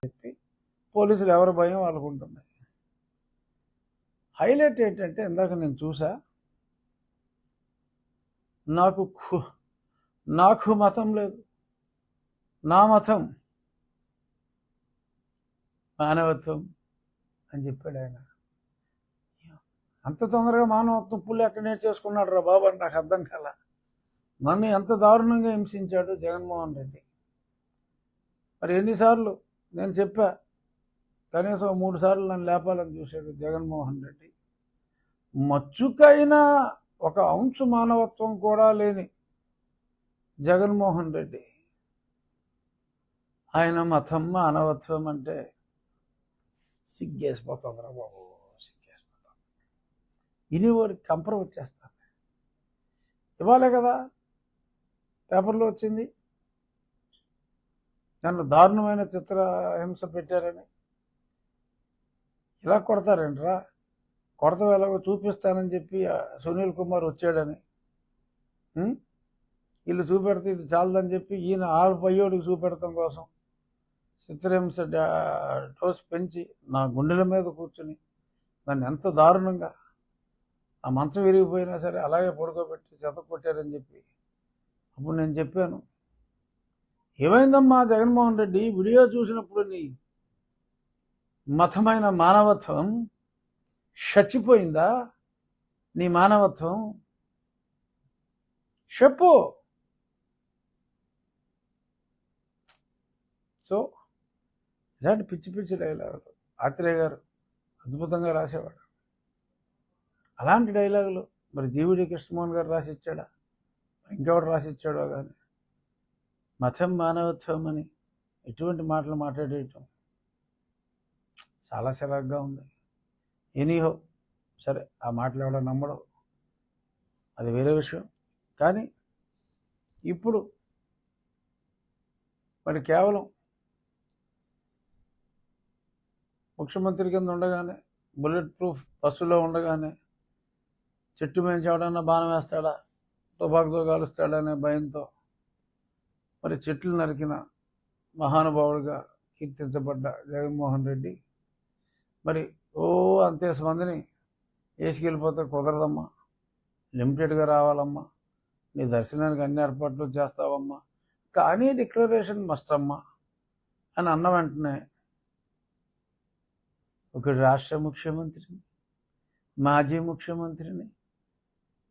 చెప్పి పోలీసులు ఎవరి భయం వాళ్ళకు ఉంటుంది. హైలైట్ ఏంటంటే ఇందాక నేను చూసా, నాకు మతం లేదు, నా మతం మానవత్వం అని చెప్పాడు ఆయన. అంత తొందరగా మానవత్వం పుల్లి ఎక్కడ నేర్చేసుకున్నాడు రా బాబు అని నాకు అర్థం కాల. నన్ను ఎంత దారుణంగా హింసించాడు జగన్మోహన్ రెడ్డి. మరి ఎన్నిసార్లు నేను చెప్పా, కనీసం 3 సార్లు నన్ను లేపాలని చూశాడు జగన్మోహన్ రెడ్డి. మచ్చుకైనా ఒక అంశు మానవత్వం కూడా లేని జగన్మోహన్ రెడ్డి ఆయన మతం మానవత్వం అంటే సిగ్గేసిపోతుందిరా బాబు, సిగ్గేసిపోతుంది. ఇనివారికి కంపర వచ్చేస్తాను. ఇవ్వాలే కదా పేపర్లో వచ్చింది, నన్ను దారుణమైన చిత్రహింస పెట్టారని. ఇలా కొడతారేంట్రా, కొడతావు ఎలాగో చూపిస్తానని చెప్పి సునీల్ కుమార్ వచ్చాడని, వీళ్ళు చూపెడితే ఇది చాలదని చెప్పి ఈయన పయ్యోడికి చూపెడతాం కోసం చిత్రహింస డోస్ పెంచి నా గుండెల మీద కూర్చుని నన్ను ఎంత దారుణంగా ఆ మంచం విరిగిపోయినా సరే అలాగే పడుకోబెట్టి చెతకొట్టారని చెప్పి అప్పుడు నేను చెప్పాను, ఏమైందమ్మా జగన్మోహన్ రెడ్డి, వీడియో చూసినప్పుడు నీ మతమైన మానవత్వం చచ్చిపోయిందా? నీ మానవత్వం చెప్పు. సో ఇలాంటి పిచ్చి పిచ్చి డైలాగులు ఆత్రేయ గారు అద్భుతంగా రాసేవాడు. అలాంటి డైలాగులు మరి జీవిడి కృష్ణమోహన్ గారు రాసిచ్చాడా, ఇంకెవడు రాసిచ్చాడో కానీ మతం మానవత్వం అని ఎటువంటి మాటలు మాట్లాడేయటం చాలా చిరాగ్గా ఉంది. ఎనీహో సరే, ఆ మాటలు ఎవడో నమ్మడం అది వేరే విషయం. కానీ ఇప్పుడు మరి కేవలం ముఖ్యమంత్రి కింద ఉండగానే, బుల్లెట్ ప్రూఫ్ బస్సులో ఉండగానే చెట్టు మీద ఎవడన్నా బాణం వేస్తాడా, తుపాకుతో కాలుస్తాడనే భయంతో మరి చెట్లు నరికిన మహానుభావుడిగా కీర్తించబడ్డ జగన్మోహన్ రెడ్డి మరి అంతేసి మందిని వేసుకెళ్ళిపోతే కుదరదమ్మా, లిమిటెడ్గా రావాలమ్మా, నీ దర్శనానికి అన్ని ఏర్పాట్లు చేస్తావమ్మా, కానీ డిక్లరేషన్ మస్ట్ అమ్మా అని అన్న వెంటనే ఒక రాష్ట్ర ముఖ్యమంత్రిని, మాజీ ముఖ్యమంత్రిని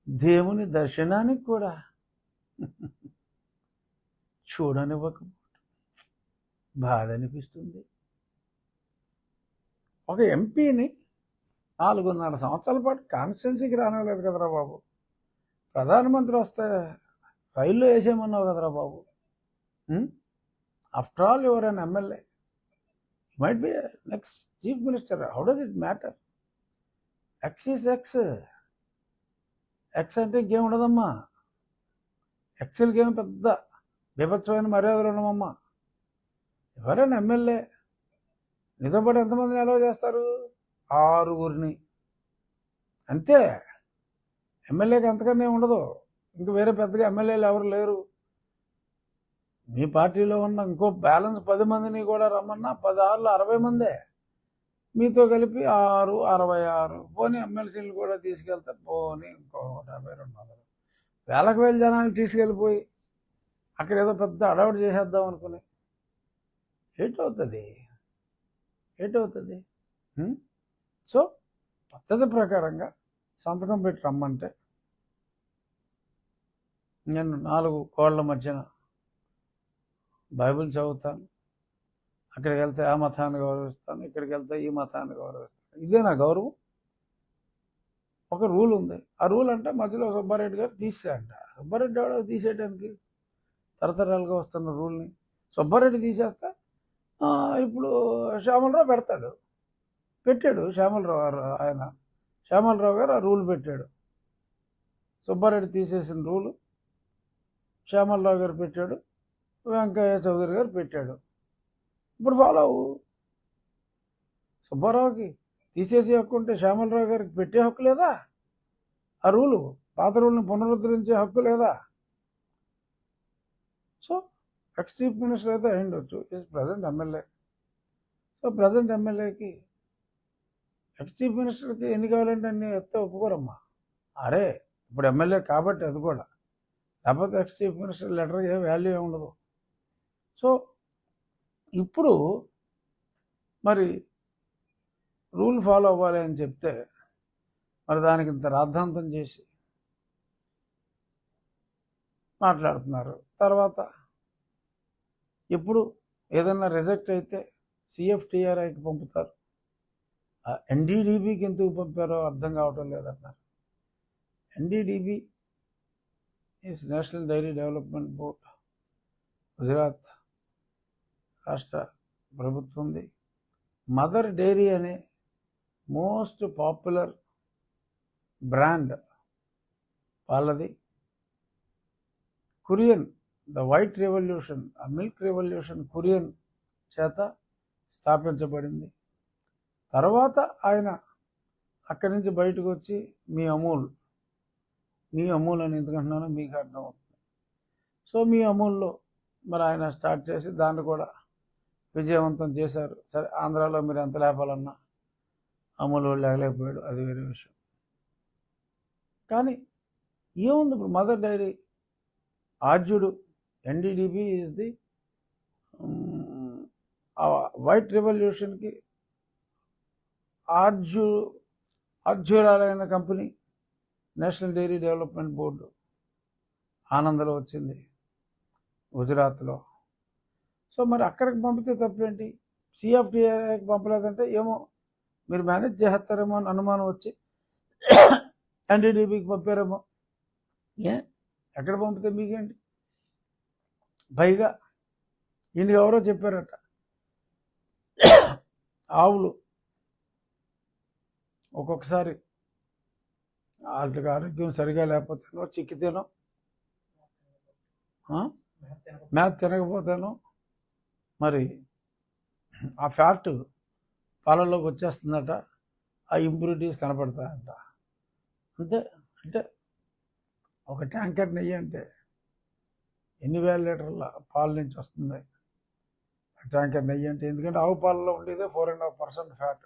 దేవుని దర్శనానికి కూడా చూడనివ్వకపోవడం బాధ అనిపిస్తుంది. ఒక ఎంపీని 4.5 సంవత్సరాల పాటు కాన్స్టిట్యున్సీకి రానివ్వలేదు కదరా బాబు. ప్రధానమంత్రి వస్తే రైల్లో వేసేయమన్నావు కదరా బాబు. After all your an MLA, might be next chief minister. How does it matter? X is X. X అంటే ఇంకేం ఉండదమ్మా. ఎక్స్ఎల్కి ఏమి పెద్ద బీభత్సమైన మర్యాదలు ఉండమమ్మా. ఎవరైనా ఎమ్మెల్యే నీతో పాటు ఎంతమందిని అలౌ చేస్తారు? 6గురిని అంతే. ఎమ్మెల్యేకి అంతకన్నా ఉండదు. ఇంక వేరే పెద్దగా ఎమ్మెల్యేలు ఎవరు లేరు. మీ పార్టీలో ఉన్న ఇంకో బ్యాలెన్స్ 10 మందిని కూడా రమ్మన్నా 10 6 60 మందే. మీతో కలిపి 6 66. పోనీ ఎమ్మెల్సీలు కూడా తీసుకెళ్తే పోనీ ఇంకో 150 200 వేలకు వేల జనాలు తీసుకెళ్ళిపోయి అక్కడ ఏదో పెద్ద అడవుడు చేసేద్దాం అనుకుని ఏటవుతుంది? సో పద్ధతి ప్రకారంగా సంతకం పెట్టి రమ్మంటే నేను 4 గోళ్ల మధ్యన బైబిల్ చదువుతాను, అక్కడికి వెళ్తే ఆ మతాన్ని గౌరవిస్తాను, ఇక్కడికి వెళ్తే ఈ మతాన్ని గౌరవిస్తాను. ఇదే నా గౌరవం. ఒక రూల్ ఉంది. ఆ రూల్ అంటే మధ్యలో సుబ్బారెడ్డి గారు తీసేయంట. సుబ్బారెడ్డి ఎవడో తీసేయడానికి? తరతరాలుగా వస్తున్న రూల్ని సుబ్బారెడ్డి తీసేస్తా ఇప్పుడు శ్యామలరావు పెట్టాడు. శ్యామలరావు గారు ఆ రూల్ పెట్టాడు. సుబ్బారెడ్డి తీసేసిన రూలు శ్యామలరావు గారు పెట్టాడు, వెంకయ్య చౌదరి గారు పెట్టాడు. ఇప్పుడు ఫాలో అవ్వు. సుబ్బారావుకి తీసేసే హక్కు ఉంటే శ్యామలరావు గారికి పెట్టే హక్కు లేదా? ఆ రూలు, పాత రూల్ని పునరుద్ధరించే హక్కు లేదా? సో ఎక్స్ చీఫ్ మినిస్టర్ అయితే అయ్యుండొచ్చు, is present MLA. So present ఎమ్మెల్యేకి ఎక్స్ చీఫ్ మినిస్టర్కి ఎన్ని కావాలంటే అన్ని ఎత్తే ఒప్పుకోరమ్మా. అరే ఇప్పుడు ఎమ్మెల్యే కాబట్టి అది కూడా, లేకపోతే ex chief minister letter A value ఉండదు. సో ఇప్పుడు మరి రూల్ ఫాలో అవ్వాలి అని చెప్తే మరి దానికి ఇంత రాద్ధాంతం చేసి మాట్లాడుతున్నారు. తర్వాత ఎప్పుడు ఏదన్నా రిజెక్ట్ అయితే సిఎఫ్టిఆర్ఐకి పంపుతారు, ఎన్డీడీబీకి ఎందుకు పంపారో అర్థం కావటం లేదన్నారు. NDDB is national dairy development board, Gujarat రాష్ట్ర ప్రభుత్వంది. మదర్ డైరీ అనే మోస్ట్ పాపులర్ బ్రాండ్ వాళ్ళది. కురియన్, ద వైట్ రెవల్యూషన్, ఆ మిల్క్ రెవల్యూషన్ కురియన్ చేత స్థాపించబడింది. తర్వాత ఆయన అక్కడి నుంచి బయటకు వచ్చి మీ అమూల్ అని ఎందుకంటున్నానో మీకు అర్థమవుతుంది. సో మీ అమూల్లో మరి ఆయన స్టార్ట్ చేసి దాన్ని కూడా విజయవంతం చేశారు. సరే ఆంధ్రాలో మీరు ఎంత లేపాలన్నా అమూల్ వాళ్ళు లేకపోయాడు, అది వేరే విషయం. కానీ ఏముంది ఇప్పుడు మదర్ డైరీ ఆర్జుడు, ఎన్డీడీబీ ఈజ్ ది వైట్ రెవల్యూషన్కి ఆర్జ్యురాలైన కంపెనీ నేషనల్ డైరీ డెవలప్మెంట్ బోర్డు ఆనందలో వచ్చింది, గుజరాత్లో. సో మరి అక్కడికి పంపితే తప్పేంటి? సిఎఫ్టిఆర్ఐకి పంపలేదంటే ఏమో మీరు మేనేజ్ చేస్తారేమో అని అనుమానం వచ్చి ఎన్డీడీబీకి పంపారేమో. ఎక్కడ పంపితే మీకేంటి? పైగా ఈయనకి ఎవరో చెప్పారట, ఆవులు ఒక్కొక్కసారి వాటికి ఆరోగ్యం సరిగా లేకపోతేనో, చిక్కితేనో, మేత తినకపోతేనో మరి ఆ ఫ్యాట్ పాలల్లోకి వచ్చేస్తుందట, ఆ ఇంప్యూరిటీస్ కనపడతాయంట. అంతే. అంటే ఒక ట్యాంకర్ నెయ్యి అంటే ఎన్ని వేల లీటర్ల పాల నుంచి వస్తుంది ట్యాంకర్ నెయ్యి అంటే? ఎందుకంటే ఆవు పాలలో ఉండేదే 4.5% ఫ్యాట్.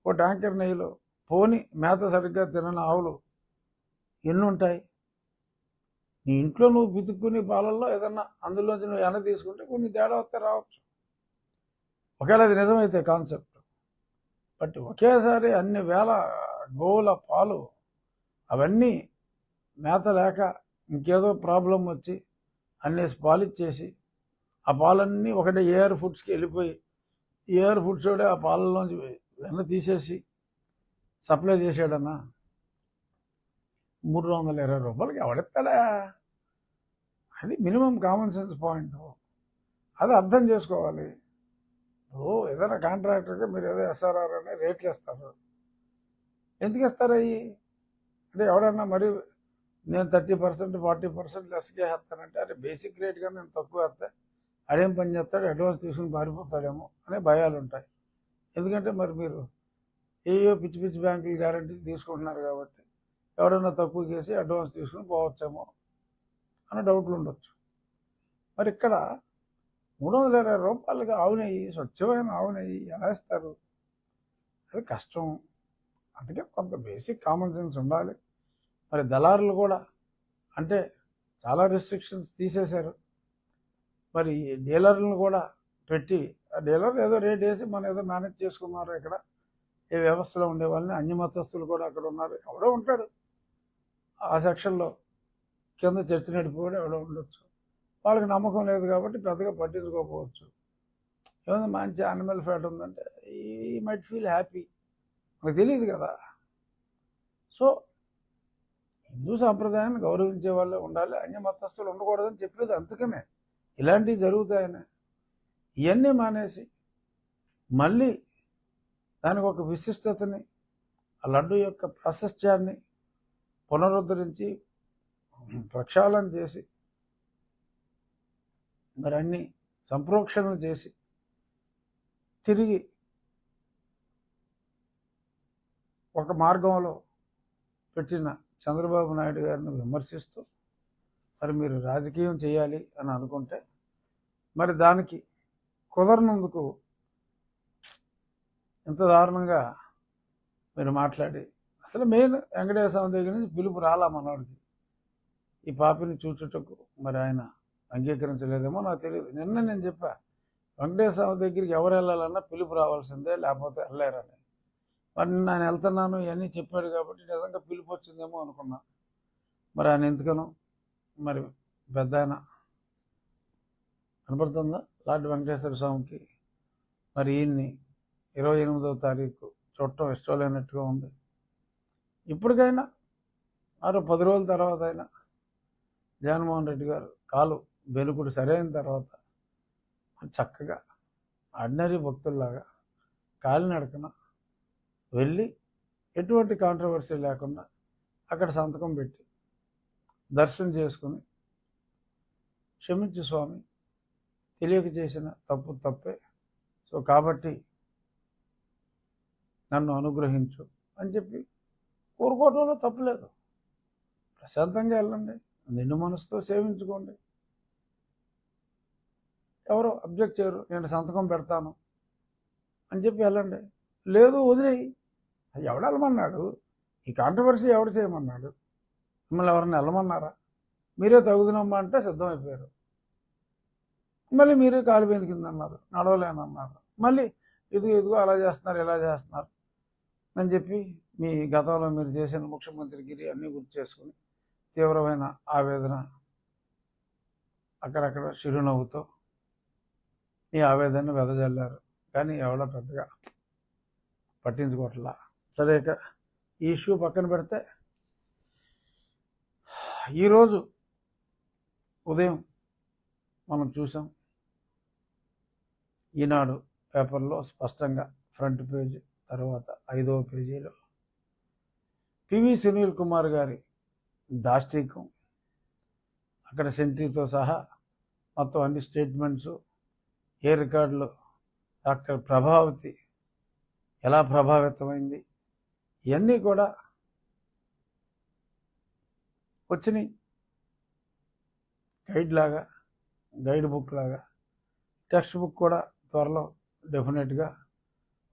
ఓ ట్యాంకర్ నెయ్యిలో పోని మేత సరిగ్గా తినని ఆవులు ఎన్ని ఉంటాయి? నీ ఇంట్లో నువ్వు పితుక్కుని పాలల్లో ఏదన్నా అందులోంచి నువ్వు వెన తీసుకుంటే కొన్ని తేడా వస్తే రావచ్చు, ఒకవేళ అది నిజమైతే కాన్సెప్ట్. బట్ ఒకేసారి అన్ని వేల గోవుల పాలు అవన్నీ మేత లేక ఇంకేదో ప్రాబ్లం వచ్చి అన్నీ పాలిచ్చేసి ఆ పాలన్నీ ఒకటే ఏఆర్ ఫుడ్స్కి వెళ్ళిపోయి ఏఆర్ ఫుడ్స్ కూడా ఆ పాలలోంచి వెన్న తీసేసి సప్లై చేసాడన్నా 320 రూపాయలకి ఎవడెత్తాడా? అది మినిమం కామన్ సెన్స్ పాయింట్. అది అర్థం చేసుకోవాలి. ఏదైనా కాంట్రాక్టర్గా మీరు ఏదో ఎస్ఆర్ఆర్ అనే రేట్లు ఇస్తారు, ఎందుకు ఇస్తారు అవి? అంటే ఎవడన్నా మరి నేను 30% 40% లెస్గా వేస్తానంటే అరే బేసిక్ రేట్గా నేను తక్కువ వేస్తే అడేం పని చేస్తాడు, అడ్వాన్స్ తీసుకుని పారిపోతాడేమో అనే భయాలు ఉంటాయి. ఎందుకంటే మరి మీరు ఏయో పిచ్చి పిచ్చి బ్యాంకులు గ్యారంటీ తీసుకుంటున్నారు కాబట్టి ఎవడన్నా తక్కువ చేసి అడ్వాన్స్ తీసుకుని పోవచ్చేమో అనే డౌట్లు ఉండొచ్చు. మరి ఇక్కడ 320 రూపాయలకి ఆవు నెయ్యి, స్వచ్ఛమైన ఆవు నెయ్యి ఎలా ఇస్తారు? అది కష్టం. అందుకే కొంత బేసిక్ కామన్ సెన్స్ ఉండాలి. మరి దళారులు కూడా అంటే చాలా రెస్ట్రిక్షన్స్ తీసేశారు. మరి డీలర్లను కూడా పెట్టి ఆ డీలర్ ఏదో రేట్ వేసి మనం ఏదో మేనేజ్ చేసుకున్నారు. ఇక్కడ ఏ వ్యవస్థలో ఉండే వాళ్ళని అన్యమతస్తులు కూడా అక్కడ ఉన్నారు, ఎవడో ఉంటాడు ఆ సెక్షన్లో, కింద చర్చ నడిపోయాడు ఎవడో ఉండొచ్చు. వాళ్ళకి నమ్మకం లేదు కాబట్టి పెద్దగా పట్టించుకోకపోవచ్చు. ఏమన్నా మంచి యానిమల్ ఫ్యాట్ ఉందంటే ఈ మైట్ ఫీల్ హ్యాపీ, మనకు తెలియదు కదా. సో హిందూ సాంప్రదాయాన్ని గౌరవించే వాళ్ళే ఉండాలి, అన్యమతస్తులు ఉండకూడదని చెప్పేది అందుకనే ఇలాంటివి జరుగుతాయని. ఇవన్నీ మానేసి మళ్ళీ దానికి ఒక విశిష్టతని, ఆ లడ్డు యొక్క ప్రాశస్త్యాన్ని పునరుద్ధరించి ప్రక్షాళన చేసి మరి అన్ని సంప్రోక్షణలు చేసి తిరిగి ఒక మార్గంలో పెట్టిన చంద్రబాబు నాయుడు గారిని విమర్శిస్తూ మరి మీరు రాజకీయం చేయాలి అని అనుకుంటే మరి దానికి కుదరనందుకు ఇంత దారుణంగా మీరు మాట్లాడి, అసలు మెయిన్ వెంకటేశ్వర స్వామి దగ్గర నుంచి పిలుపు రాలా మనవాడికి ఈ పాపిని చూచుటకు. మరి ఆయన అంగీకరించలేదేమో నాకు తెలియదు. నిన్న నేను చెప్పా, వెంకటేశ్వర స్వామి దగ్గరికి ఎవరు వెళ్ళాలన్నా పిలుపు రావాల్సిందే, లేకపోతే వెళ్ళలేరని. మరి నేను వెళ్తున్నాను ఇవన్నీ చెప్పాడు కాబట్టి నిజంగా పిలుపు వచ్చిందేమో అనుకున్నా. మరి ఆయన ఎందుకనో మరి పెద్ద ఆయన కనపడుతుందా లార్డ్ వెంకటేశ్వర స్వామికి మరి ఈయన్ని 28వ తారీఖు చూడటం ఇష్టం లేనట్టుగా ఉంది. ఇప్పటికైనా మరో 10 రోజుల తర్వాత అయినా జగన్మోహన్ రెడ్డి గారు కాలు బెనుకుడు సరైన తర్వాత చక్కగా ఆర్డినరీ భక్తుల్లాగా కాలినడకన వెళ్ళి ఎటువంటి కాంట్రవర్సీ లేకుండా అక్కడ సంతకం పెట్టి దర్శనం చేసుకుని, క్షమించు స్వామి, తెలియక చేసిన తప్పు తప్పే, సో కాబట్టి నన్ను అనుగ్రహించు అని చెప్పి కోరుకోవడంలో తప్పులేదు. ప్రశాంతంగా వెళ్ళండి, నిన్ను మనసుతో సేవించుకోండి. ఎవరో అబ్జెక్ట్ చేయరు, నేను సంతకం పెడతాను అని చెప్పి వెళ్ళండి. లేదు వదిలేయి. ఎవడు వెళ్ళమన్నాడు? ఈ కాంట్రవర్సీ ఎవడు చేయమన్నాడు? మిమ్మల్ని ఎవరన్నా వెళ్ళమన్నారా? మీరే తగుదనమ్మా అంటే సిద్ధమైపోయారు. మళ్ళీ మీరే కాలు బెనికిందన్నారు, నడవలేనన్నారు. మళ్ళీ ఇదిగో అలా చేస్తున్నారు, ఇలా చేస్తున్నారు అని చెప్పి మీ గతంలో మీరు చేసిన ముఖ్యమంత్రిగిరి అన్నీ గుర్తు చేసుకుని తీవ్రమైన ఆవేదన అక్కడక్కడ చిరునవ్వుతో ఈ ఆవేదన వెదజల్లారు. కానీ ఎవడో పెద్దగా పట్టించుకోవట్లా. సరే, ఇక ఈ ఇష్యూ పక్కన పెడితే, ఈరోజు ఉదయం మనం చూసాం ఈనాడు పేపర్లో స్పష్టంగా ఫ్రంట్ పేజ్ తర్వాత 5వ పేజీలో పివి సునీల్ కుమార్ గారి దాష్టీకం, అక్కడ సెంట్రీతో సహా మొత్తం అన్ని స్టేట్మెంట్స్, ఏ రికార్డులు, డాక్టర్ ప్రభావతి ఎలా ప్రభావితమైంది, ఇవన్నీ కూడా వచ్చినాయి. గైడ్ బుక్ లాగా, టెక్స్ట్ బుక్ కూడా త్వరలో డెఫినెట్గా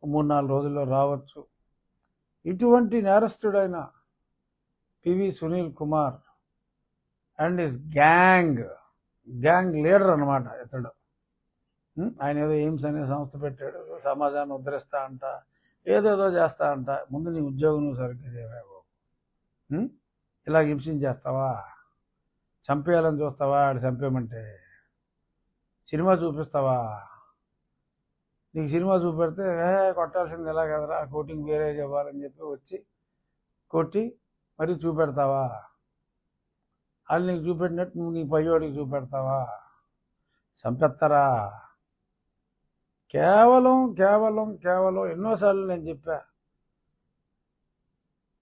3-4 రోజుల్లో రావచ్చు. ఇటువంటి నేరస్తుడైన PV Sunil Kumar and his gang leader అన్నమాట ఇతడు. ఆయన ఏదో ఎయిమ్స్ అనే సంస్థ పెట్టాడు, సమాజాన్ని ఉద్ధరిస్తా అంట, ఏదేదో చేస్తా అంట. ముందు నీ ఉద్యోగం నువ్వు సరిగ్గా చేయలేవు. ఇలా హింసించేస్తావా? చంపేయాలని చూస్తావా? ఆడు చంపేయమంటే సినిమా చూపిస్తావా? నీకు సినిమా చూపెడితే కొట్టాల్సింది ఎలా కదరా, కోటింగ్ వేరే ఇవ్వాలని చెప్పి వచ్చి కొట్టి మరీ చూపెడతావా? వాళ్ళు నీకు చూపెట్టినట్టు నువ్వు నీ పయ్యోడికి చూపెడతావా? చంపేస్తారా? కేవలం ఎన్నోసార్లు నేను చెప్పా,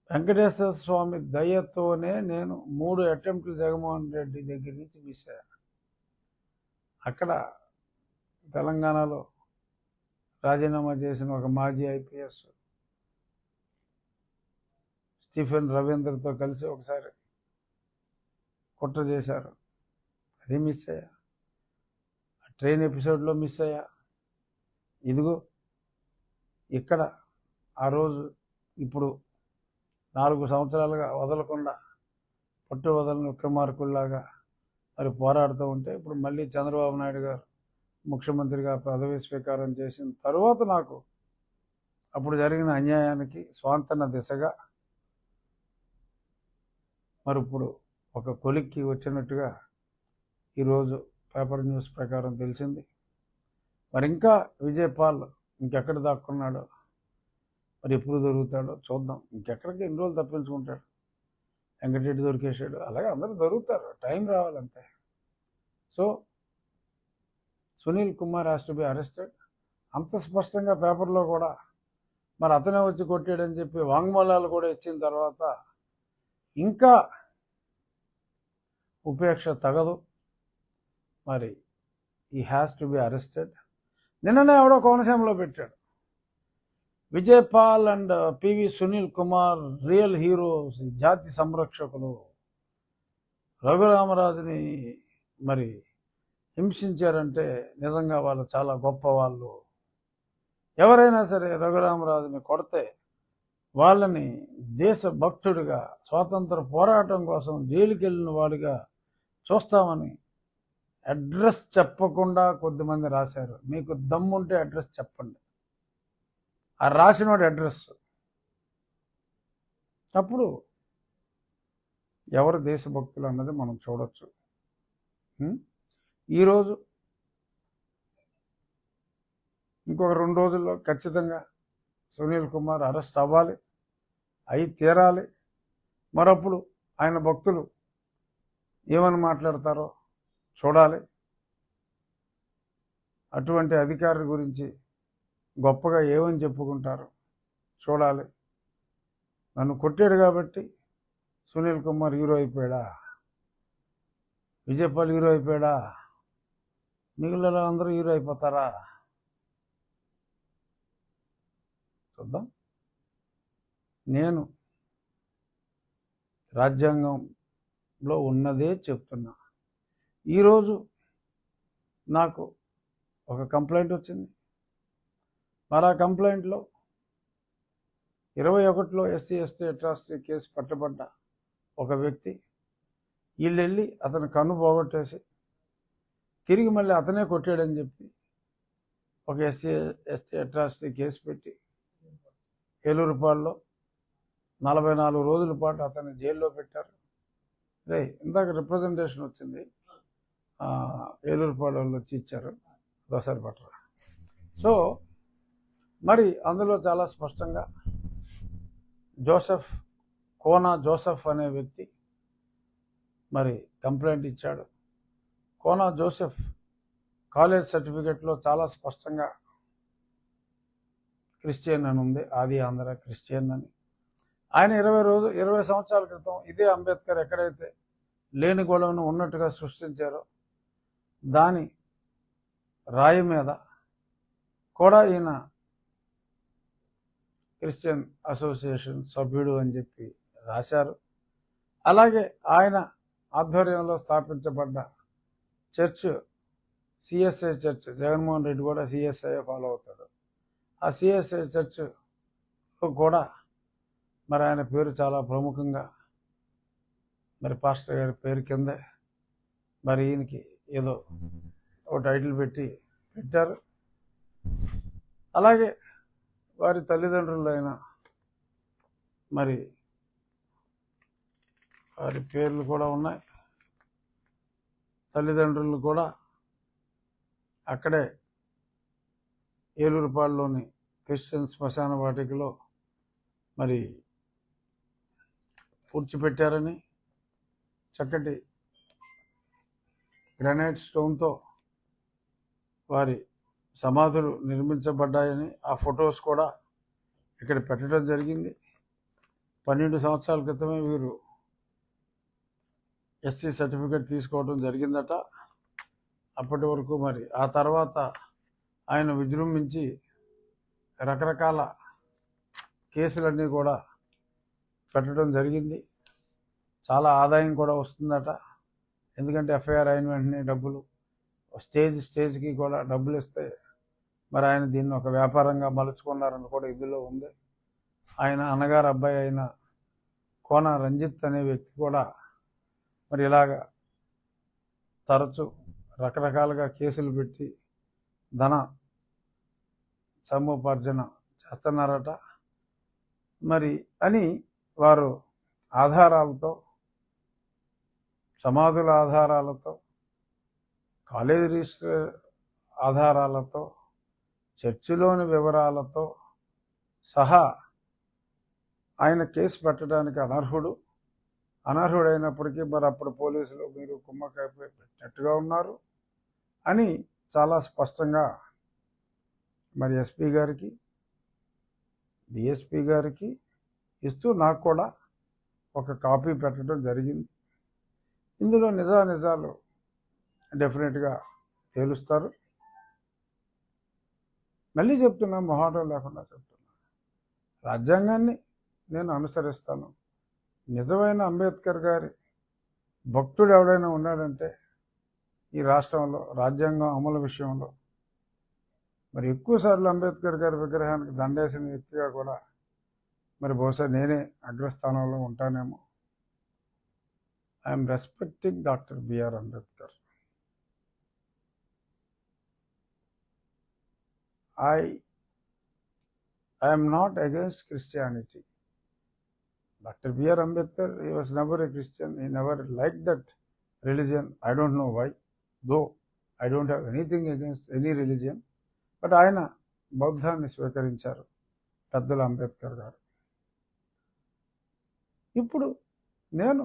వెంకటేశ్వర స్వామి దయతోనే నేను 3 అటెంప్ట్లు జగన్మోహన్ రెడ్డి దగ్గర నుంచి మిస్ అయ్యాను. అక్కడ తెలంగాణలో రాజీనామా చేసిన ఒక మాజీ ఐపీఎస్ స్టీఫెన్ రవీంద్రతో కలిసి ఒకసారి కుట్ర చేశారు, అది మిస్ అయ్యా. ట్రైన్ ఎపిసోడ్లో మిస్ అయ్యా. ఇదిగో ఇక్కడ ఆ రోజు ఇప్పుడు 4 సంవత్సరాలుగా వదలకుండా పట్టు వదలని విక్రమార్కుల్లాగా మరి పోరాడుతూ ఉంటే, ఇప్పుడు మళ్ళీ చంద్రబాబు నాయుడు గారు ముఖ్యమంత్రిగా పదవి స్వీకారం చేసిన తరువాత నాకు అప్పుడు జరిగిన అన్యాయానికి స్వాంతన దిశగా మరి ఇప్పుడు ఒక కొలిక్కి వచ్చినట్టుగా ఈరోజు పేపర్ న్యూస్ ప్రకారం తెలిసింది. మరి ఇంకా విజయపాల్ ఇంకెక్కడ దాక్కున్నాడో, మరి ఎప్పుడు దొరుకుతాడో చూద్దాం. ఇంకెక్కడికి ఎన్ని రోజులు తప్పించుకుంటాడు? వెంకటరెడ్డి దొరికేశాడు, అలాగే అందరూ దొరుకుతారు, టైం రావాలంతే. So Sunil Kumar has to be arrested. అంత స్పష్టంగా పేపర్లో కూడా మరి అతనే వచ్చి కొట్టాడని చెప్పి వాంగ్మూలాలు కూడా ఇచ్చిన తర్వాత ఇంకా ఉపేక్ష తగదు. మరి ఈ హ్యాస్ టు బి అరెస్టెడ్. నిన్ననే ఎవడో కోనసీమలో పెట్టాడు, Vijaypal and PV Sunil Kumar real heroes, జాతి సంరక్షకులు, రఘురామరాజుని మరి హింసించారంటే నిజంగా వాళ్ళు చాలా గొప్ప వాళ్ళు. ఎవరైనా సరే రఘురామరాజుని కొడితే వాళ్ళని దేశభక్తుడిగా స్వాతంత్ర పోరాటం కోసం జైలుకి వెళ్ళిన వాడిగా చూస్తామని అడ్రస్ చెప్పకుండా కొద్దిమంది రాశారు. మీకు దమ్ముంటే అడ్రస్ చెప్పండి. ఆ రాసినోడి అడ్రస్. అప్పుడు ఎవరు దేశభక్తులు అన్నది మనం చూడొచ్చు. ఈరోజు ఇంకొక 2 రోజుల్లో ఖచ్చితంగా సునీల్ కుమార్ అరెస్ట్ అవ్వాలి, అయి తీరాలి. మరప్పుడు ఆయన భక్తులు ఏమని మాట్లాడతారో చూడాలి. అటువంటి అధికారి గురించి గొప్పగా ఏమని చెప్పుకుంటారో చూడాలి. నన్ను కొట్టాడు కాబట్టి సునీల్ కుమార్ హీరో అయిపోయాడా, విజయపాల్ హీరో అయిపోయాడా, మిగిలిన అందరూ హీరో అయిపోతారా? చూద్దాం. నేను రాజ్యాంగంలో ఉన్నదే చెప్తున్నా. ఈరోజు నాకు ఒక కంప్లైంట్ వచ్చింది. మరి ఆ కంప్లైంట్లో 21లో ఎస్సీ ఎస్టీ అట్రాసిటీ కేసు పట్టబడ్డ ఒక వ్యక్తి వీళ్ళెళ్ళి అతని కన్ను పోగొట్టేసి తిరిగి మళ్ళీ అతనే కొట్టాడని చెప్పి ఒక ఎస్సీ ఎస్టీ అట్రాసిటీ కేసు పెట్టి ఏలూరుపాడులో 44 రోజుల పాటు అతన్ని జైల్లో పెట్టారు. ఇందాక రిప్రజెంటేషన్ వచ్చింది, ఏలూరుపాడు వాళ్ళు వచ్చి ఇచ్చారు, దోసారి పట్టరా. సో మరి అందులో చాలా స్పష్టంగా కోనా జోసెఫ్ అనే వ్యక్తి మరి కంప్లైంట్ ఇచ్చాడు. కోనా జోసెఫ్ కాలేజ్ సర్టిఫికెట్లో చాలా స్పష్టంగా క్రిస్టియన్ అని ఉంది, ఆది ఆంధ్ర క్రిస్టియన్ అని. ఆయన 20 సంవత్సరాల క్రితం ఇదే అంబేద్కర్ ఎక్కడైతే లేని గొడవను ఉన్నట్టుగా సృష్టించారో దాని రాయి మీద కూడా ఈయన క్రిస్టియన్ అసోసియేషన్ సభ్యుడు అని చెప్పి రాశారు. అలాగే ఆయన ఆధ్వర్యంలో స్థాపించబడ్డ church CSI church, Jaganmohan Reddy కూడా సిఎస్ఐ ఫాలో అవుతాడు. ఆ సిఎస్ఐ చర్చ్ కూడా మరి ఆయన పేరు చాలా ప్రముఖంగా మరి పాస్టర్ గారి పేరు కిందే మరి ఈయనకి ఏదో ఒక టైటిల్ పెట్టారు. అలాగే వారి తల్లిదండ్రులైన మరి వారి పేర్లు కూడా ఉన్నాయి. తల్లిదండ్రులు కూడా అక్కడే ఏలూరుపాడులోని క్రిస్టియన్ శ్మశాన వాటికలో మరి పూడ్చిపెట్టారని, చక్కటి గ్రానైట్ స్టోన్తో వారి సమాధులు నిర్మించబడ్డాయని ఆ ఫొటోస్ కూడా ఇక్కడ పెట్టడం జరిగింది. 12 సంవత్సరాల క్రితమే వీరు ఎస్సీ సర్టిఫికేట్ తీసుకోవడం జరిగిందట. అప్పటి వరకు మరి ఆ తర్వాత ఆయన విజృంభించి రకరకాల కేసులన్నీ కూడా పెట్టడం జరిగింది. చాలా ఆదాయం కూడా వస్తుందట. ఎందుకంటే ఎఫ్ఐఆర్ అయిన వెంటనే డబ్బులు స్టేజ్కి కూడా డబ్బులు ఇస్తే మరి ఆయన దీన్ని ఒక వ్యాపారంగా మలుచుకున్నారని కూడా ఇందులో ఉంది. ఆయన అన్నగారు అబ్బాయి అయిన కోన రంజిత్ అనే వ్యక్తి కూడా మరి ఇలాగా తరచు రకరకాలుగా కేసులు పెట్టి ధన సముపార్జన చేస్తున్నారట. మరి అని వారు ఆధారాలతో, సమాధుల ఆధారాలతో, కాలేజీ రిజిస్టర్ ఆధారాలతో, చర్చిలోని వివరాలతో సహా ఆయన కేసు పెట్టడానికి అనర్హుడైనప్పటికీ మరి అప్పుడు పోలీసులు మీరు కుమ్మకాయ పెట్టినట్టుగా ఉన్నారు అని చాలా స్పష్టంగా మరి ఎస్పీ గారికి, డిఎస్పీ గారికి ఇస్తూ నాకు కూడా ఒక కాపీ పెట్టడం జరిగింది. ఇందులో నిజాలు డెఫినెట్గా తేలుస్తారు. మళ్ళీ చెప్తున్నా, మొహాటం లేకుండా చెప్తున్నా, రాజ్యాంగాన్ని నేను అనుసరిస్తాను. నిజమైన అంబేద్కర్ గారి భక్తుడు ఎవడైనా ఉన్నాడంటే ఈ రాష్ట్రంలో రాజ్యాంగం అమలు విషయంలో మరి ఎక్కువసార్లు అంబేద్కర్ గారి విగ్రహానికి దండేసిన వ్యక్తిగా కూడా మరి బహుశా నేనే అగ్రస్థానంలో ఉంటానేమో. I'm respecting doctor BR Ambedkar. I am not against Christianity. Dr. B.R. Ambedkar, he was never a Christian. He never liked that religion. I don't know why. Though I don't have anything against any religion. But ఆయన బౌద్ధాన్ని స్వీకరించారు పెద్దల అంబేద్కర్ గారు. ఇప్పుడు నేను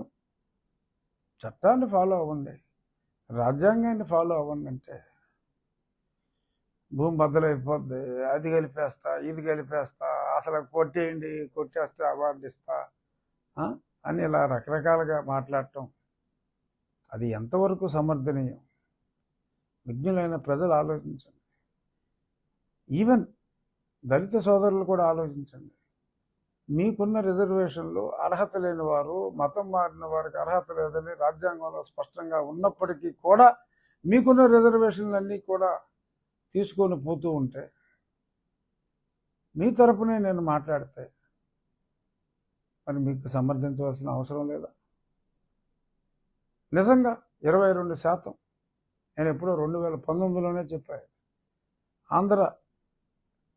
చట్టాన్ని follow అవ్వండి, రాజ్యాంగాన్ని follow అవ్వండి అంటే భూమి బద్దలైపోద్ది, అది కలిపేస్తా, ఇది కలిపేస్తా, అసలు కొట్టేయండి, కొట్టేస్తే అవార్డు ఇస్తా అని ఇలా రకరకాలుగా మాట్లాడటం అది ఎంతవరకు సమర్థనీయం? విజ్ఞులైన ప్రజలు ఆలోచించండి. ఈవెన్ దళిత సోదరులు కూడా ఆలోచించండి. మీకున్న రిజర్వేషన్లు అర్హత లేని వారు, మతం మారిన వారికి అర్హత లేదని రాజ్యాంగంలో స్పష్టంగా ఉన్నప్పటికీ కూడా మీకున్న రిజర్వేషన్లన్నీ కూడా తీసుకొని పోతూ ఉంటే మీ తరపునే నేను మాట్లాడితే మరి మీకు సమర్థించవలసిన అవసరం లేదా? నిజంగా 22%, నేను ఎప్పుడో 2019లోనే చెప్పాను. ఆంధ్ర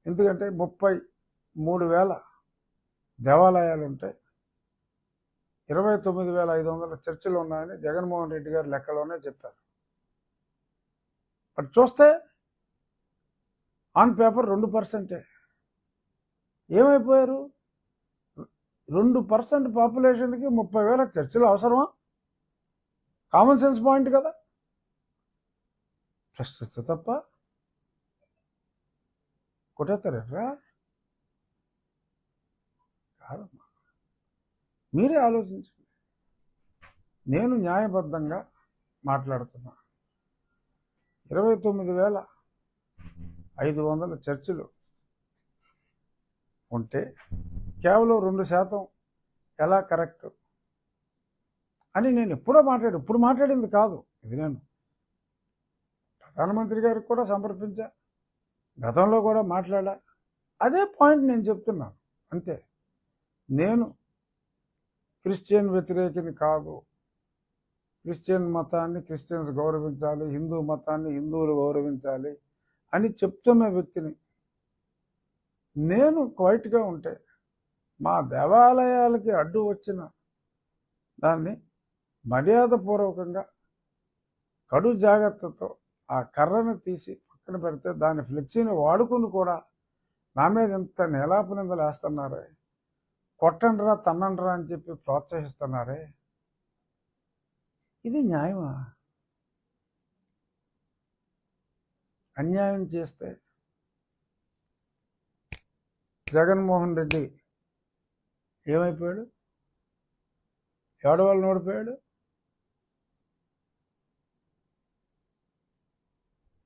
ఎందుకంటే 33,000 దేవాలయాలు ఉంటాయి, 29,500 చర్చిలు ఉన్నాయని జగన్మోహన్ రెడ్డి గారు లెక్కలోనే చెప్పారు. బట్ చూస్తే ఆన్ పేపర్ 2%. ఏమైపోయారు? 2% పాపులేషన్కి 30,000 చర్చలు అవసరమా? కామన్ సెన్స్ పాయింట్ కదా. ప్రశ్నిస్తే తప్ప కొట్టేస్తారా? కాదమ్మా, మీరే ఆలోచించండి. నేను న్యాయబద్ధంగా మాట్లాడుతున్నా. 29,500 చర్చిలు ఉంటే కేవలం 2% ఎలా కరెక్ట్ అని నేను ఎప్పుడో ఇప్పుడు మాట్లాడింది కాదు. ఇది నేను ప్రధానమంత్రి గారికి కూడా సమర్పించా, గతంలో కూడా మాట్లాడా. అదే పాయింట్ నేను చెప్తున్నాను అంతే. నేను క్రిస్టియన్ వ్యతిరేకిని కాదు. క్రిస్టియన్ మతాన్ని క్రిస్టియన్స్ గౌరవించాలి, హిందూ మతాన్ని హిందువులు గౌరవించాలి అని చెప్తున్న వ్యక్తిని. నేను క్వైట్గా ఉంటే మా దేవాలయాలకి అడ్డు వచ్చిన దాన్ని మర్యాదపూర్వకంగా కడు జాగ్రత్తతో ఆ కర్రను తీసి పక్కన పెడితే దాని ఫ్లెక్సీని వాడుకుని కూడా నా మీద ఎంత నేలాపనిందలు వేస్తున్నారే, కొట్టండ్రా తన్నండ్రా అని చెప్పి ప్రోత్సహిస్తున్నారే. ఇది న్యాయమా? అన్యాయం చేస్తే జగన్మోహన్ రెడ్డి ఏమైపోయాడు? ఎవడి వాళ్ళు ఓడిపోయాడు?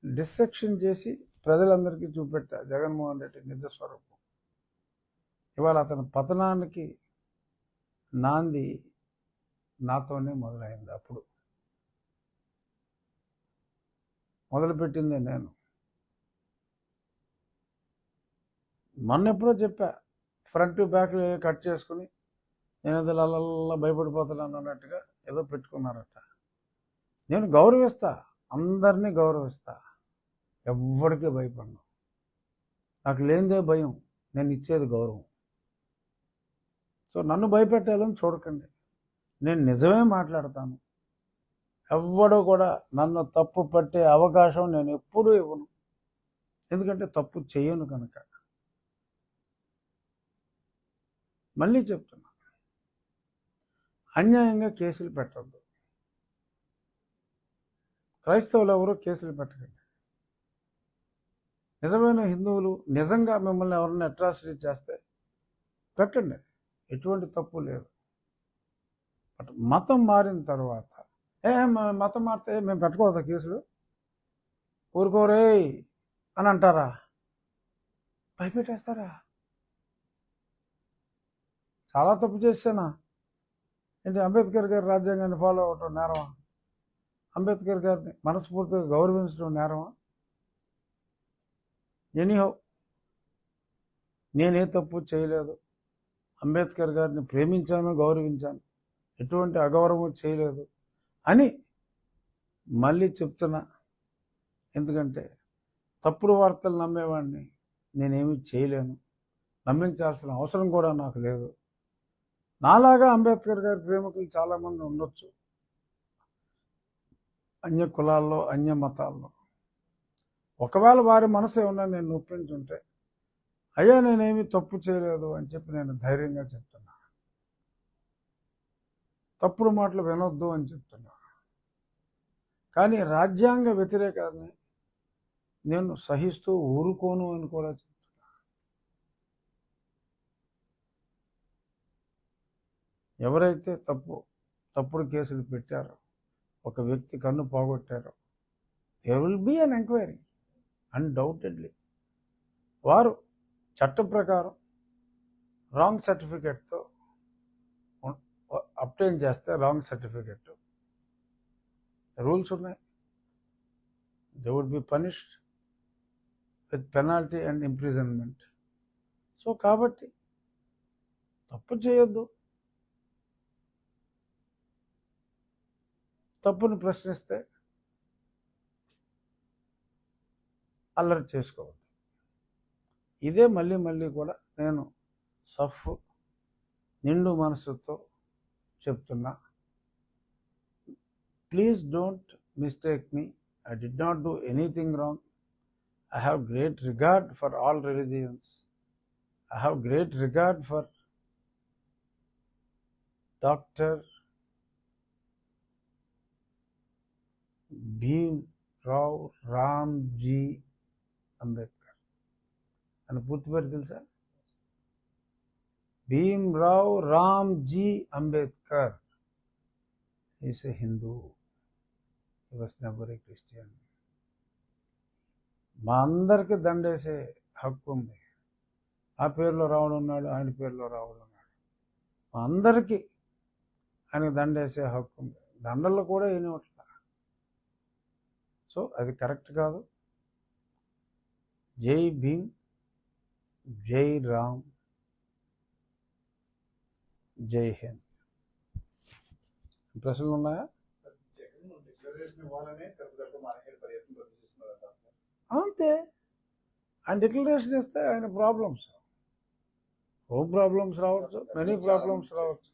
డిస్సెక్షన్ చేసి ప్రజలందరికీ చూపెట్టా జగన్మోహన్ రెడ్డి నిజస్వరూపం. ఇవాళ అతని పతనానికి నాంది నాతోనే మొదలైంది. అప్పుడు మొదలుపెట్టిందే నేను. మొన్న ఎప్పుడో చెప్పా, ఫ్రంట్ బ్యాక్ కట్ చేసుకుని నేను ఏదో అలా భయపడిపోతున్నాను అన్నట్టుగా ఏదో పెట్టుకున్నారట. నేను గౌరవిస్తా, అందరినీ గౌరవిస్తా, ఎవ్వడికి భయపడను. నాకు లేనిదే భయం, నేను ఇచ్చేది గౌరవం. సో నన్ను భయపెట్టాలని చూడకండి. నేను నిజమే మాట్లాడతాను. ఎవ్వడూ కూడా నన్ను తప్పు పట్టే అవకాశం నేను ఎప్పుడూ ఇవ్వను. ఎందుకంటే తప్పు చేయను కనుక. మళ్ళీ చెప్తున్నా, అన్యాయంగా కేసులు పెట్టద్దు. క్రైస్తవులు ఎవరో కేసులు పెట్టకండి. నిజమైన హిందువులు నిజంగా మిమ్మల్ని ఎవరైనా అట్రాసిటీ చేస్తే పెట్టండి, ఎటువంటి తప్పు లేదు. బట్ మతం మారిన తర్వాత మతం మారితే మేము పెట్టకూడదు కేసులు, ఊరుకోరే అని అంటారా? భయపెట్టేస్తారా? చాలా తప్పు చేశానా ఏంటి? అంబేద్కర్ గారి రాజ్యాంగాన్ని ఫాలో అవ్వటం నేరమా? అంబేద్కర్ గారిని మనస్ఫూర్తిగా గౌరవించడం నేరమా? ఎనీహౌ నేనే తప్పు చేయలేదు, అంబేద్కర్ గారిని ప్రేమించాను, గౌరవించాను, ఎటువంటి అగౌరవం చేయలేదు అని మళ్ళీ చెప్తున్నా. ఎందుకంటే తప్పుడు వార్తలు నమ్మేవాడిని నేనేమీ చేయలేను, నమ్మించాల్సిన అవసరం కూడా నాకు లేదు. నాలాగా అంబేద్కర్ గారి ప్రేమికులు చాలామంది ఉండొచ్చు, అన్య కులాల్లో, అన్య మతాల్లో. ఒకవేళ వారి మనసు ఏమన్నా నేను నొప్పించుంటే, అయ్యా నేనేమి తప్పు చేయలేదు అని చెప్పి నేను ధైర్యంగా చెప్తున్నా. తప్పుడు మాటలు వినొద్దు అని చెప్తున్నా. కానీ రాజ్యాంగ వ్యతిరేకాన్ని నేను సహిస్తూ ఊరుకోను అని కూడా చెప్తున్నా. ఎవరైతే తప్పుడు కేసులు పెట్టారో, ఒక వ్యక్తి కన్ను పోగొట్టారో, there will be an enquiry undoubtedly. వారు చట్ట ప్రకారం రాంగ్ సర్టిఫికెట్తో అప్టైన్ చేస్తే, రాంగ్ సర్టిఫికెట్ రూల్స్ ఉన్నాయి, they would be punished with penalty and imprisonment. So కాబట్టి తప్పు చేయొద్దు, తప్పును ప్రశ్నిస్తే అల్లరి చేసుకోవద్దు. ఇదే మళ్ళీ మళ్ళీ కూడా నేను నిండు మనసుతో చెప్తున్నా. Please don't mistake me. I did not do anything wrong. I have great regard for all religions. I have great regard for Dr. Bhimrao Ramji Ambedkar. And పూర్తి పేరు తెలుసా? Bhimrao Ramji Ambedkar. He is a Hindu. He was never a Christian. మా అందరికీ దండేసే హక్కు ఉంది. ఆ పేరులో రావడం ఉన్నాడు, ఆయన పేరులో రావడం ఉన్నాడు. మా అందరికీ ఆయనకు దండేసే హక్కు ఉంది. దండల్లో కూడా ఏనివట్ల. సో అది కరెక్ట్ కాదు. జై భీమ్, జై రామ్, జై హింద్. ప్రశ్నలు ఉన్నాయా? అంతే. ఆయన డిక్లరేషన్ ఇస్తే ఆయన ప్రాబ్లమ్స్, హోమ్ ప్రాబ్లమ్స్ రావచ్చు, మెనీ ప్రాబ్లమ్స్ రావచ్చు.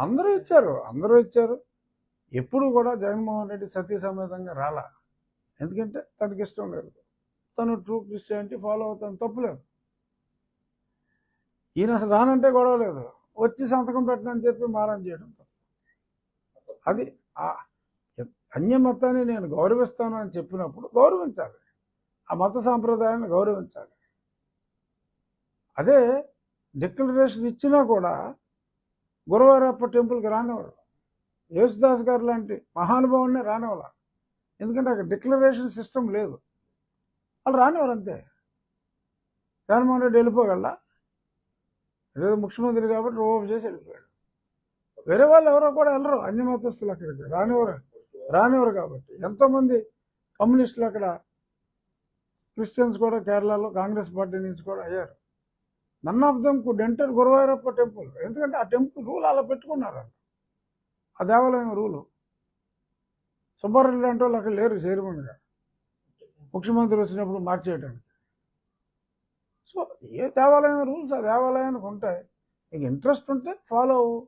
అందరూ ఇచ్చారు. ఎప్పుడు కూడా జగన్మోహన్ రెడ్డి సతీ సమేతంగా రాలా. ఎందుకంటే తనకి ఇష్టం లేదు. తను ట్రూ క్రిస్టియానిటీ ఫాలో అవుతాను, తప్పులేదు. ఈయన అసలు రానంటే గొడవ లేదు, వచ్చి సంతకం పెట్టనని చెప్పి మారం చేయడం అది. అన్య మతాన్ని నేను గౌరవిస్తాను అని చెప్పినప్పుడు గౌరవించాలి, ఆ మత సాంప్రదాయాన్ని గౌరవించాలి. అదే డిక్లరేషన్ ఇచ్చినా కూడా గురువారప్ప టెంపుల్కి రానివ్వరు, యేసుదాస్ గారు లాంటి మహానుభావుని రానివ్వాల. ఎందుకంటే అక్కడ డిక్లరేషన్ సిస్టమ్ లేదు, వాళ్ళు రానివ్వరు. అంతే. జగన్మోహన్ రెడ్డి వెళ్ళిపోగలరా? ఏదో ముఖ్యమంత్రి కాబట్టి రోపు చేసి వెళ్ళిపోయాడు. వేరే వాళ్ళు ఎవరో కూడా వెళ్ళరు, అన్య మతస్థులు అక్కడికి రానివ్వరు కాబట్టి. ఎంతోమంది కమ్యూనిస్టులు అక్కడ, క్రిస్టియన్స్ కూడా కేరళలో కాంగ్రెస్ పార్టీ నుంచి కూడా అయ్యారు. None of them could enter Guruvayurappa temple. ఎందుకంటే ఆ టెంపుల్ రూల్ అలా పెట్టుకున్నారు, ఆ దేవాలయం రూలు. సుబ్బారెడ్డి లాంటి వాళ్ళు అక్కడ లేరు చైర్మన్గా, ముఖ్యమంత్రి వచ్చినప్పుడు మార్చేయడానికి. సో ఏ దేవాలయం రూల్స్ ఆ దేవాలయానికి ఉంటాయి. నీకు ఇంట్రెస్ట్ ఉంటే ఫాలో అవ్వు.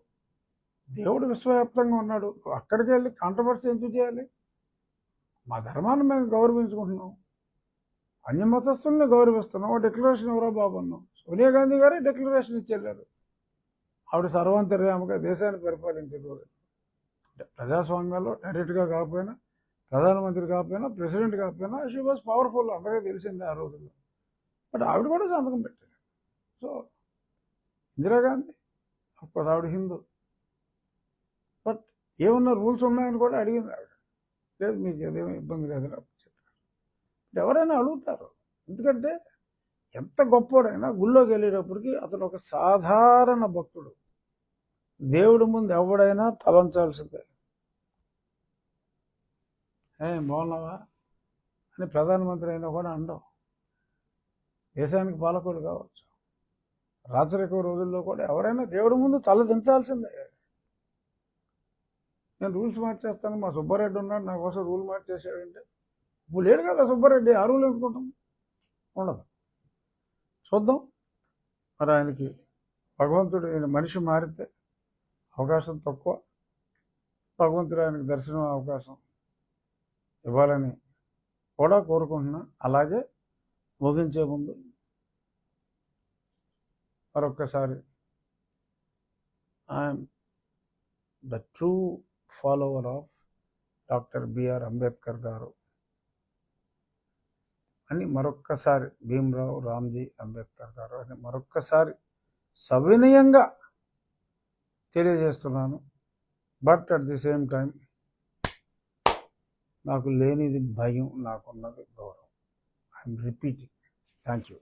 దేవుడు విశ్వవ్యాప్తంగా ఉన్నాడు, అక్కడికి వెళ్ళి కాంట్రవర్సీ ఎందుకు చేయాలి? మా ధర్మాన్ని మేము గౌరవించుకుంటున్నాం, అన్య మతస్థుల్ని గౌరవిస్తున్నాం. ఓ డిక్లరేషన్ ఎవరో బాబు అన్నాం. సోనియా గాంధీ గారే డిక్లరేషన్ ఇచ్చెళ్ళారు. ఆవిడ సర్వాంతర్యామగా దేశాన్ని పరిపాలించారు. ప్రజాస్వామ్యాల్లో డైరెక్ట్గా కాకపోయినా, ప్రధానమంత్రి కాకపోయినా, ప్రెసిడెంట్ కాకపోయినా షీ వాజ్ పవర్ఫుల్, అందరికీ తెలిసిందే ఆ రోజుల్లో. బట్ ఆవిడ కూడా సంతకం పెట్టారు. సో ఇందిరాగాంధీ అప్పుడు ఆవిడ హిందూ, బట్ ఏమన్నా రూల్స్ ఉన్నాయని కూడా అడిగింది ఆవిడ. లేదు మీకు ఏదేమో ఇబ్బంది లేదు చెప్పారు. ఎవరైనా అడుగుతారు, ఎందుకంటే ఎంత గొప్పవాడైనా గుళ్ళోకి వెళ్ళేటప్పటికి అతను ఒక సాధారణ భక్తుడు. దేవుడి ముందు ఎవడైనా తలంచాల్సిందే. బాగున్నావా అని ప్రధానమంత్రి అయినా కూడా అండం. దేశానికి పాలకులు కావచ్చు. రాచరిక రోజుల్లో కూడా ఎవరైనా దేవుడి ముందు తల దించాల్సిందే. నేను రూల్స్ మార్చేస్తాను, మా సుబ్బారెడ్డి ఉన్నాడు నా కోసం రూల్ మార్చేసాడంటే ఇప్పుడు లేడు కదా సుబ్బారెడ్డి, ఆ రూల్ ఎందుకుంటాం? ఉండదు. చూద్దాం మరి ఆయనకి భగవంతుడు, మనిషి మారితే అవకాశం తక్కువ, భగవంతుడు ఆయనకు దర్శనం అవకాశం ఇవ్వాలని కూడా కోరుకుంటున్నా. అలాగే ముగించే ముందు మరొక్కసారి I'm the true follower of doctor BR Ambedkar గారు అని మరొక్కసారి, భీమ్రావ్ రామ్జీ అంబేద్కర్ గారు అని మరొక్కసారి సవినయంగా తెలియజేస్తున్నాను. But at the same time నాకు లేనిది భయం, నాకున్నది గౌరవం. I'm repeating. Thank you.